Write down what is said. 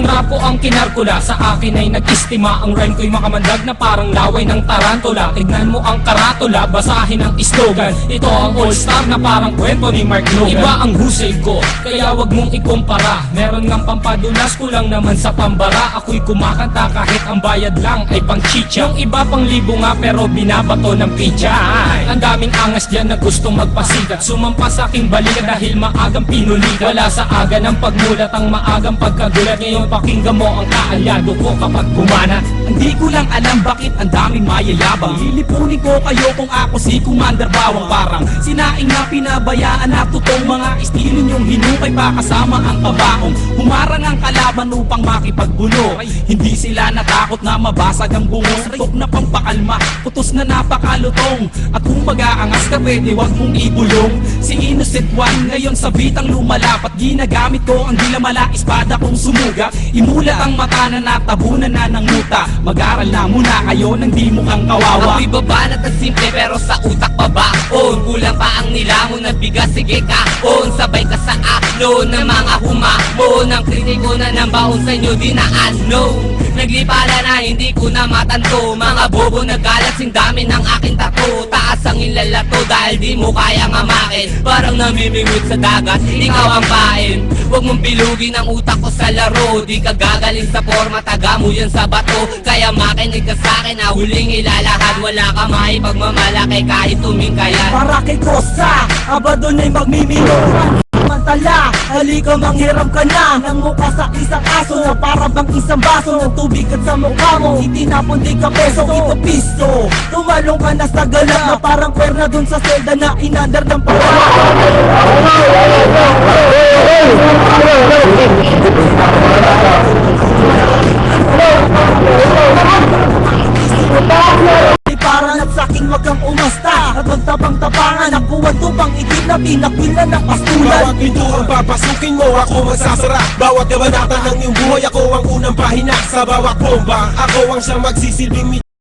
rap ko ang kinarkula, sa akin ay nag-istima. Ang rhyme ko'y makamandag na parang laway ng tarantula. Tignan mo ang karatula, basahin ang slogan. Ito ang all-star na parang kwento ni Mark Logan. Iba ang husay ko, kaya wag mong ikumpara. Meron ngang pampadulas, kulang naman sa pambara. Ako'y kumakanta kahit ang bayad lang ay pang chicha. Yung iba pang libo nga pero binabato ng pizza. Ang daming angas dyan na gustong magpasikat, sumampa sa aking balikat dahil maagang pinulikat. Wala sa aga ng pagmulat ang maagang pagkagulat. Ngayon pakinggan mo ang kaalyado ko kapag gumana. Hindi ko lang alam bakit ang daming mayayabang. Lilipunin ko kayo kung ako si Commander Bawang. Parang sinaing na pinabayaan na tutong mga estilo nyong hinukay pa kasama ang kabaong. Humarang ang kalaban upang makipagbulo. Hindi sila natakot na mabasag ang bungo. Tok na pampakalma, putos na napakalutong. At kung mag-aangas ka pwede wag mong ibulong. Si Innocent One ngayon sa bitang lumalapat. Ginagamit ko ang dilamala, espada kong sumuga. Imulat ang mata na natabunan na ng muta. Mag-aral na muna kayo nang di mukhang kawawa. Ako'y babanat at simple pero sa utak babaon. Kulang pa ang nilamon na bigas, sige kaon. Sabay ka sa aklo ng mga humamon. Ang kritiko na ng baon sa inyo di na ano. Naglipala na hindi ko na matanto. Mga bobo nagkalat sing dami ng aking tato. Taas ang ilalato dahil di mo kayang amakin. Parang namimingwit sa dagat, ikaw ang pain. Huwag mong bilugin ang utak ko sa laro. Di ka gagaling sa forma, taga mo yan sa bato. Kaya makinig ka sa'kin na huling ilalahad. Wala ka maipagmamalaki kahit tumingkayan. Para kay Costa, aba doon ay magmimino. Mantala, halika manghiram ka na ng mukha sa isang aso na para bang isang baso ng tubig at sa mukha mo itinapon di ka peso, ito pisto. Tumalong ka na sa galak na parang kwerna dun sa selda na inandar ng Parang at saking wag kang umasta at magtabang-tabangan ang buwan tupang igit na pinakwilan ng pastulan. Bawat pinturang papasukin mo ako magsasara. Bawat kabanata ng iyong buhay ako ang unang pahina. Sa bawat bomba ako ang siyang magsisilbing